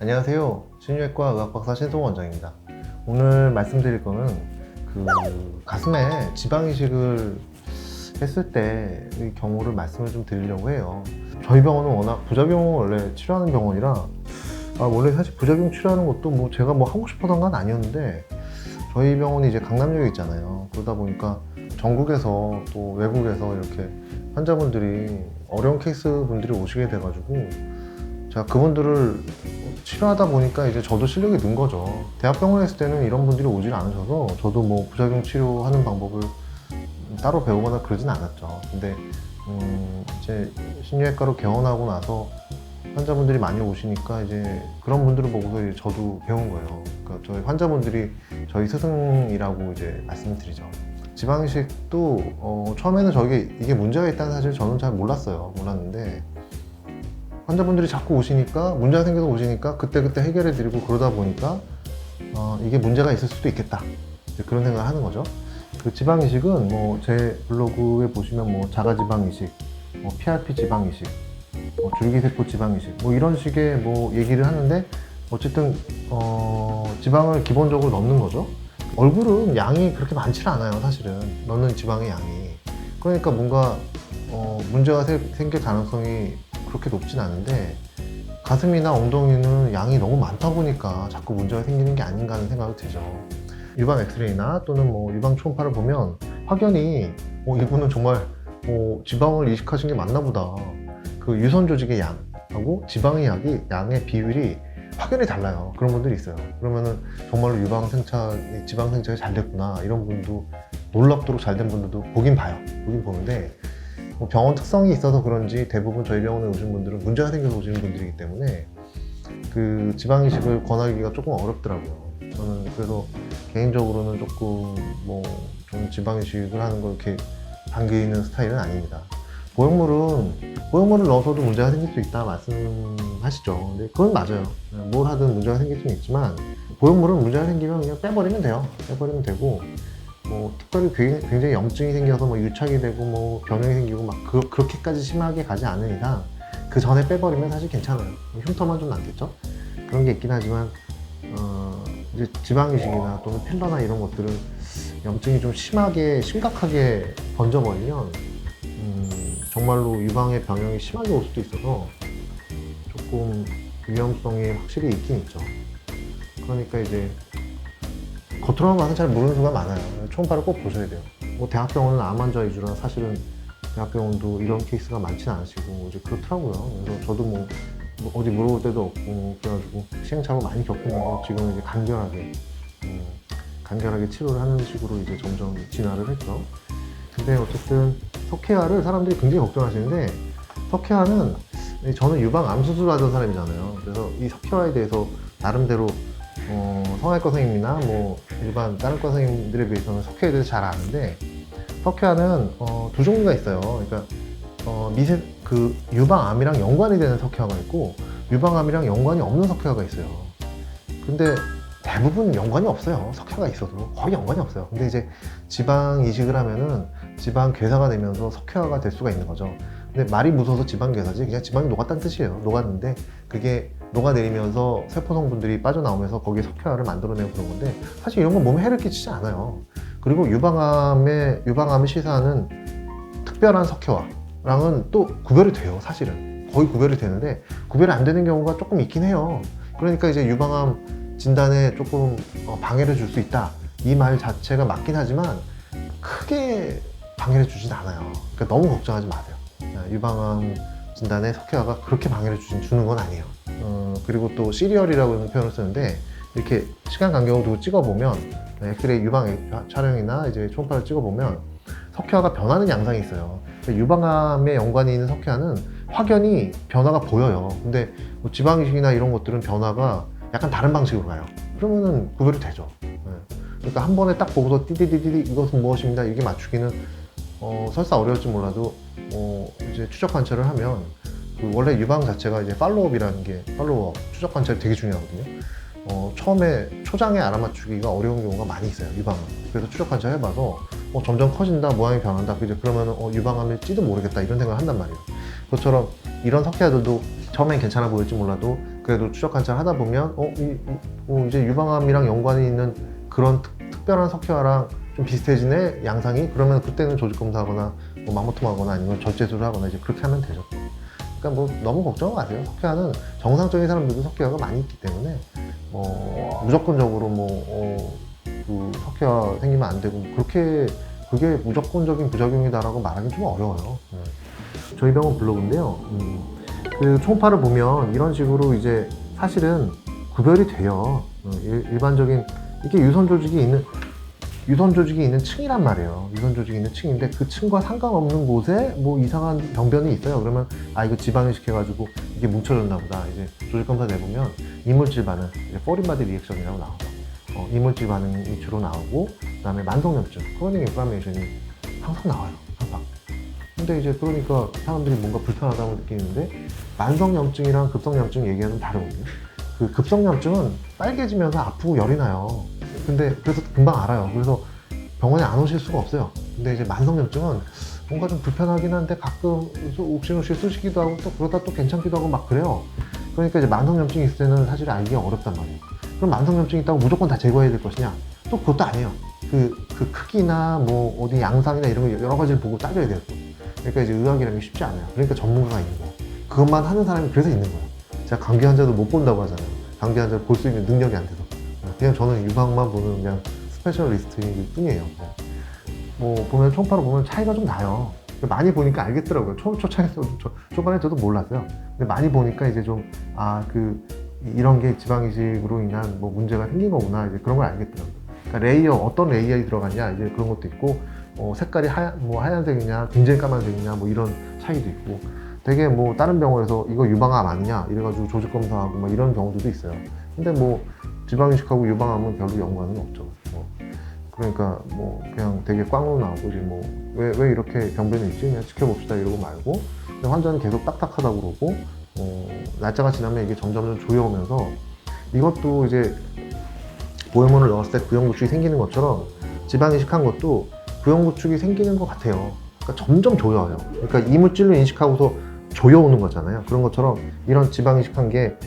안녕하세요. 신유외과 의학박사 신성호 원장입니다. 오늘 말씀드릴 거는 가슴에 지방 이식을 했을 때의 경우를 말씀을 좀 드리려고 해요. 저희 병원은 워낙 부작용을 원래 치료하는 병원이라 원래 사실 부작용 치료하는 것도 제가 하고 싶어서 한 건 아니었는데 저희 병원이 이제 강남역에 있잖아요. 그러다 보니까 전국에서 또 외국에서 이렇게 환자분들이 어려운 케이스 분들이 오시게 돼가지고 제가 그분들을 치료하다 보니까 이제 저도 실력이 는 거죠. 대학병원에 있을 때는 이런 분들이 오질 않으셔서 저도 부작용 치료하는 방법을 따로 배우거나 그러진 않았죠. 근데 이제 신유외과로 개원하고 나서 환자분들이 많이 오시니까 이제 그런 분들을 보고서 이제 저도 배운 거예요. 그러니까 저희 환자분들이 저희 스승이라고 이제 말씀을 드리죠. 지방이식도 처음에는 이게 문제가 있다는 사실 저는 잘 몰랐는데 환자분들이 자꾸 오시니까 문제가 생겨서 오시니까 그때그때 해결해 드리고 그러다 보니까 이게 문제가 있을 수도 있겠다 그런 생각을 하는 거죠. 그 지방이식은 제 블로그에 보시면 자가지방이식, PRP 지방이식, 줄기세포 지방이식 이런 식의 얘기를 하는데 어쨌든 지방을 기본적으로 넣는 거죠. 얼굴은 양이 그렇게 많지 않아요. 사실은 넣는 지방의 양이. 그러니까 뭔가 문제가 생길 가능성이 그렇게 높진 않은데 가슴이나 엉덩이는 양이 너무 많다 보니까 자꾸 문제가 생기는 게 아닌가 하는 생각이 들죠. 유방 엑스레이나 또는 유방 초음파를 보면 확연히 이분은 정말 지방을 이식하신 게 맞나 보다. 그 유선 조직의 양하고 지방의 양의 비율이 확연히 달라요. 그런 분들이 있어요. 그러면은 정말로 지방 생착이 잘 됐구나 이런 분도 놀랍도록 잘 된 분들도 보긴 보는데 병원 특성이 있어서 그런지 대부분 저희 병원에 오신 분들은 문제가 생겨서 오시는 분들이기 때문에 그 지방 이식을 권하기가 조금 어렵더라고요. 저는 그래서 개인적으로는 조금 좀 지방 이식을 하는 걸 이렇게 반기는 스타일은 아닙니다. 보형물을 넣어서도 문제가 생길 수 있다 말씀하시죠. 근데 그건 맞아요. 뭘 하든 문제가 생길 수는 있지만 보형물은 문제가 생기면 그냥 빼버리면 돼요. 빼버리면 되고 특별히 굉장히 염증이 생겨서 유착이 되고 변형이 생기고 그렇게까지 심하게 가지 않은 이상 그 전에 빼버리면 사실 괜찮아요. 흉터만 좀 남겠죠. 그런 게 있긴 하지만 이제 지방이식이나 또는 필러나 이런 것들은 염증이 좀 심각하게 번져버리면 정말로 유방의 변형이 심하게 올 수도 있어서 조금 위험성이 확실히 있긴 있죠. 그러니까 이제 겉으로만 봐서 잘 모르는 수가 많아요. 초음파를 꼭 보셔야 돼요. 대학병원은 암 환자 위주라 사실은 대학병원도 이런 케이스가 많지는 않으시고 이제 그렇더라고요. 그래서 저도 어디 물어볼 데도 없고 그래가지고 시행착오 많이 겪으면서 지금 이제 간결하게 치료를 하는 식으로 이제 점점 진화를 했죠. 근데 어쨌든 석회화를 사람들이 굉장히 걱정하시는데 석회화는 저는 유방 암 수술하던 사람이잖아요. 그래서 이 석회화에 대해서 나름대로 성형외과 선생님이나 일반 다른 과 선생님들에 비해서는 석회화에 대해서 잘 아는데 석회화는 두 종류가 있어요. 그러니까 유방암이랑 연관이 되는 석회화가 있고 유방암이랑 연관이 없는 석회화가 있어요. 근데 대부분 연관이 없어요. 석회화가 있어도 거의 연관이 없어요. 근데 이제 지방 이식을 하면은 지방 괴사가 되면서 석회화가 될 수가 있는 거죠. 근데 말이 무서워서 지방 괴사지 그냥 지방이 녹았다는 뜻이에요. 녹았는데 그게 녹아내리면서 세포 성분들이 빠져나오면서 거기에 석회화를 만들어내고 그런 건데 사실 이런 건 몸에 해를 끼치지 않아요. 그리고 유방암을 시사하는 특별한 석회화랑은 또 구별이 돼요. 사실은 거의 구별이 되는데 구별이 안 되는 경우가 조금 있긴 해요. 그러니까 이제 유방암 진단에 조금 방해를 줄 수 있다 이 말 자체가 맞긴 하지만 크게 방해를 주진 않아요. 그러니까 너무 걱정하지 마세요. 유방암 진단에 석회화가 그렇게 방해를 주는 건 아니에요. 그리고 또 시리얼이라고 하는 표현을 쓰는데 이렇게 시간 간격을 두고 찍어보면 엑스레이 유방 촬영이나 이제 초음파를 찍어보면 석회화가 변하는 양상이 있어요. 그러니까 유방암에 연관이 있는 석회화는 확연히 변화가 보여요. 근데 지방이식이나 이런 것들은 변화가 약간 다른 방식으로 가요. 그러면은 구별이 되죠. 그러니까 한 번에 딱 보고서 띠디디디 이것은 무엇입니다 이게 맞추기는 설사 어려울지 몰라도 이제 추적 관찰을 하면 원래 유방 자체가 이제 팔로우업이라는 게 추적 관찰이 되게 중요하거든요. 처음에 초장에 알아맞추기가 어려운 경우가 많이 있어요. 유방암. 그래서 추적 관찰 해봐서 점점 커진다, 모양이 변한다. 그러면 유방암일지도 모르겠다 이런 생각을 한단 말이에요. 그것처럼 이런 석회화들도 처음엔 괜찮아 보일지 몰라도 그래도 추적 관찰 하다 보면 이제 유방암이랑 연관이 있는 그런 특별한 석회화랑 좀 비슷해지네 양상이. 그러면 그때는 조직 검사하거나 뭐 마모톰하거나 아니면 절제술을 하거나 이제 그렇게 하면 되죠. 그러니까 뭐 너무 걱정 마세요. 석회화는 정상적인 사람들도 석회화가 많이 있기 때문에 무조건적으로 그 석회화 생기면 안 되고 그렇게 그게 무조건적인 부작용이다라고 말하기 좀 어려워요. 저희 병원 블로그인데요. 그 초음파를 보면 이런 식으로 이제 사실은 구별이 돼요. 일반적인 이게 유선 조직이 있는 층이란 말이에요. 유선 조직이 있는 층인데 그 층과 상관없는 곳에 뭐 이상한 병변이 있어요. 그러면 이거 지방이식 해가지고 이게 뭉쳐졌나 보다. 이제 조직 검사 내보면 이물질 반응, 포린 바디 리액션이라고 나오죠. 이물질 반응이 주로 나오고 그다음에 만성염증, 크로닉 인플라메이션이 항상 나와요. 항상. 근데 이제 그러니까 사람들이 뭔가 불편하다고 느끼는데 만성염증이랑 급성염증 얘기하는 다르거든요. 그 급성염증은 빨개지면서 아프고 열이 나요. 근데 그래서 금방 알아요. 그래서 병원에 안 오실 수가 없어요. 근데 이제 만성염증은 뭔가 좀 불편하긴 한데 가끔 욱신욱신 쑤시기도 하고 또 그러다 또 괜찮기도 하고 막 그래요. 그러니까 이제 만성염증이 있을 때는 사실 알기가 어렵단 말이에요. 그럼 만성염증이 있다고 무조건 다 제거해야 될 것이냐? 또 그것도 아니에요. 그 크기나 뭐 어디 양상이나 이런 거 여러 가지를 보고 따져야 돼요. 그러니까 이제 의학이라는 게 쉽지 않아요. 그러니까 전문가가 있는 거예요. 그것만 하는 사람이 그래서 있는 거예요. 제가 감기 환자도 못 본다고 하잖아요. 감기 환자를 볼 수 있는 능력이 안 돼서. 그냥 저는 유방만 보는 그냥 스페셜리스트일 뿐이에요. 뭐 보면 초음파로 보면 차이가 좀 나요. 많이 보니까 알겠더라고요. 초반에 저도 몰랐어요. 근데 많이 보니까 이제 좀 이런 게 지방이식으로 인한 뭐 문제가 생긴 거구나 이제 그런 걸 알겠더라고요. 그러니까 어떤 레이어에 들어갔냐 이제 그런 것도 있고 색깔이 하얀색이냐 굉장히 까만색이냐 뭐 이런 차이도 있고 되게 뭐 다른 병원에서 이거 유방암 아니냐 이래가지고 조직 검사하고 뭐 이런 경우도 있어요. 근데 뭐 지방이식하고 유방암은 별로 연관은 없죠. 그러니까 뭐 그냥 되게 꽝으로 나오고 이제 뭐 왜 이렇게 병변이 있지 그냥 지켜봅시다 이러고 말고 근데 환자는 계속 딱딱하다고 그러고 날짜가 지나면 이게 점점 조여오면서 이것도 이제 보형물을 넣었을 때 구형구축이 생기는 것처럼 지방이식한 것도 구형구축이 생기는 것 같아요. 그러니까 점점 조여요. 그러니까 이물질로 인식하고서 조여오는 거잖아요. 그런 것처럼 이런 지방이식한 게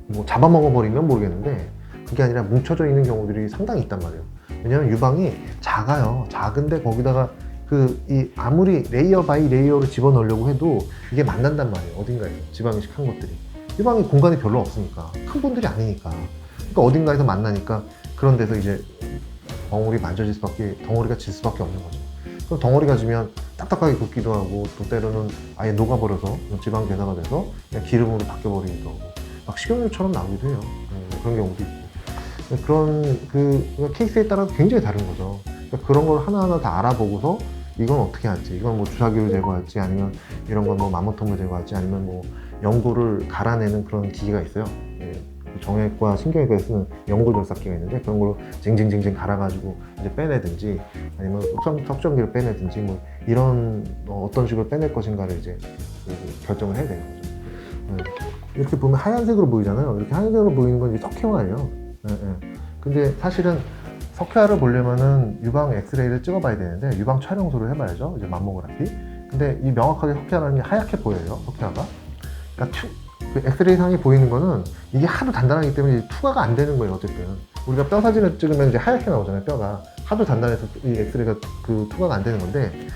뭐 잡아먹어버리면 모르겠는데 그게 아니라 뭉쳐져 있는 경우들이 상당히 있단 말이에요. 왜냐면 유방이 작아요. 작은데 거기다가 아무리 레이어 바이 레이어로 집어넣으려고 해도 이게 만난단 말이에요. 어딘가에서 지방이식한 것들이. 유방이 공간이 별로 없으니까. 큰 분들이 아니니까. 그러니까 어딘가에서 만나니까 그런 데서 이제 덩어리가 질 수밖에 없는 거죠. 그럼 덩어리가 지면 딱딱하게 굳기도 하고 또 때로는 아예 녹아버려서 지방 괴사가 돼서 그냥 기름으로 바뀌어버리기도 하고 막 식용유처럼 나오기도 해요. 그런 경우도 있고. 그런 케이스에 따라 굉장히 다른 거죠. 그러니까 그런 걸 하나하나 다 알아보고서 이건 어떻게 할지, 이건 뭐 주사기를 제거할지, 아니면 이런 건 뭐 마모톰을 제거할지, 아니면 뭐 연고를 갈아내는 그런 기계가 있어요. 정형외과, 신경외과에 쓰는 연고절삭기가 있는데 그런 걸로 징징징징 갈아가지고 이제 빼내든지, 아니면 석정기를 빼내든지, 뭐 이런 어떤 식으로 빼낼 것인가를 이제 결정을 해야 되는 거죠. 이렇게 보면 하얀색으로 보이잖아요. 이렇게 하얀색으로 보이는 건 이제 석회화예요. 근데 사실은 석회화를 보려면은 유방 엑스레이를 찍어봐야 되는데 유방 촬영소를 해봐야죠. 이제 맘모그래피. 근데 이 명확하게 석회화라는 게 하얗게 보여요. 석회화가. 그러니까 그 엑스레이 상이 보이는 거는 이게 하도 단단하기 때문에 투과가 안 되는 거예요. 어쨌든 우리가 뼈 사진을 찍으면 이제 하얗게 나오잖아요. 뼈가 하도 단단해서 이 엑스레이가 투과가 안 되는 건데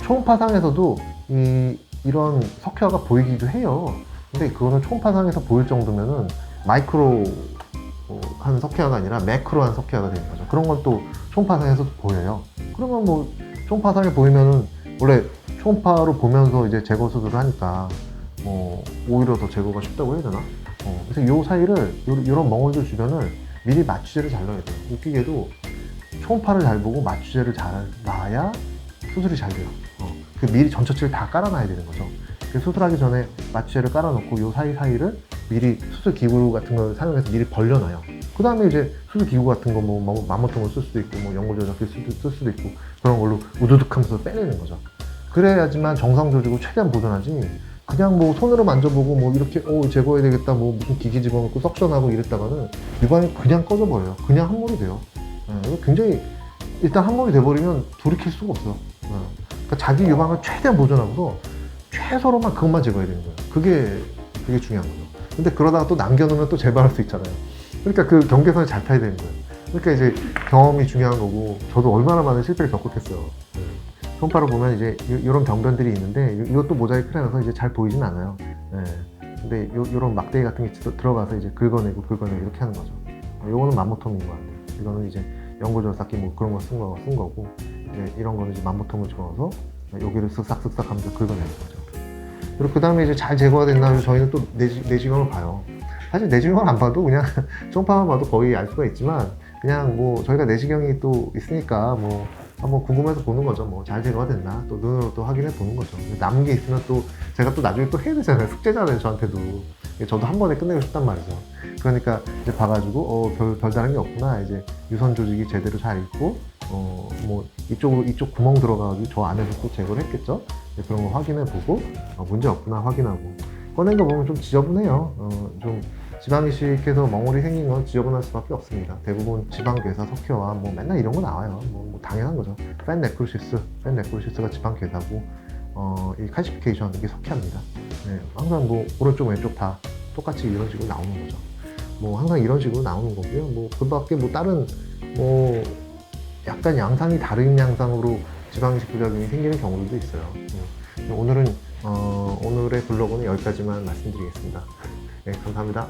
초음파상에서도 이런 석회화가 보이기도 해요. 근데 그거는 초음파상에서 보일 정도면은 마이크로 한 석회화가 아니라 매크로한 석회화가 되는 거죠. 그런 건 또 초음파상에서도 보여요. 그러면 뭐 초음파상에 보이면은 원래 초음파로 보면서 이제 제거 수술을 하니까 오히려 더 제거가 쉽다고 해야 되나? 그래서 요 사이를 이런 멍울들 주변을 미리 마취제를 잘 넣어야 돼요. 웃기게도 초음파를 잘 보고 마취제를 잘 놔야 수술이 잘 돼요. 미리 전처치를 다 깔아놔야 되는 거죠. 수술하기 전에 마취제를 깔아놓고 요 사이사이를 미리 수술 기구 같은 걸 사용해서 미리 벌려놔요. 그 다음에 이제 수술 기구 같은 거 뭐 마모통을 쓸 수도 있고 뭐 연고조작기 쓸 수도 있고 그런 걸로 우두둑 하면서 빼내는 거죠. 그래야지만 정상 조직을 최대한 보존하지, 그냥 뭐 손으로 만져보고 뭐 이렇게 제거해야 되겠다 뭐 무슨 기기 집어넣고 석션하고 이랬다가는 유방이 그냥 꺼져버려요. 그냥 함몰이 돼요. 굉장히 일단 함몰이 돼버리면 돌이킬 수가 없어요. 그러니까 자기 유방을 최대한 보존하고서 최소로만 그것만 제거해야 되는 거예요. 그게 중요한 거죠. 근데 그러다가 또 남겨놓으면 또 재발할 수 있잖아요. 그러니까 그 경계선을 잘 타야 되는 거예요. 그러니까 이제 경험이 중요한 거고, 저도 얼마나 많은 실패를 겪었겠어요. 초음파로 보면 이제 이런 병변들이 있는데, 이것도 모자이크라서 이제 잘 보이진 않아요. 근데 요런 막대기 같은 게 들어가서 이제 긁어내고 이렇게 하는 거죠. 요거는 맘모톰인 거 같아요. 이거는 이제 연고절삭기 뭐 그런 거 쓴 거고, 이제 이런 거는 이제 맘모톰을 집어넣어서 여기를 쓱싹쓱싹 하면서 긁어내는 거죠. 그리고 그 다음에 이제 잘 제거가 된 다음에 저희는 또 내시경을 봐요. 사실 내시경을 안 봐도 그냥 초음파만 봐도 거의 알 수가 있지만, 그냥 뭐 저희가 내시경이 또 있으니까 뭐 한번 궁금해서 보는 거죠. 뭐 잘 제거가 됐나 또 눈으로 또 확인해 보는 거죠. 남은 게 있으면 또 제가 또 나중에 또 해야 되잖아요. 숙제잖아요, 저한테도. 저도 한 번에 끝내고 싶단 말이죠. 그러니까 이제 봐가지고 별다른 게 없구나. 이제 유선 조직이 제대로 잘 있고, 뭐 이쪽 구멍 들어가가지고 저 안에서 또 제거를 했겠죠. 그런 거 확인해 보고 문제 없구나 확인하고, 꺼낸 거 보면 좀 지저분해요. 좀 지방 이식해서 멍울이 생긴 건 지저분할 수밖에 없습니다. 대부분 지방괴사 석회와 뭐 맨날 이런 거 나와요. 뭐 당연한 거죠. 팬 네크로시스가 지방괴사고, 이 칼시피케이션 이게 석회합니다. 항상 뭐 오른쪽 왼쪽 다 똑같이 이런 식으로 나오는 거죠. 뭐 항상 이런 식으로 나오는 거고요. 뭐 그밖에 뭐 다른 뭐 약간 양상이 다른 양상으로 지방이식 부작용이 생기는 경우도 있어요. 오늘은 오늘의 블로그는 여기까지만 말씀드리겠습니다. 네, 감사합니다.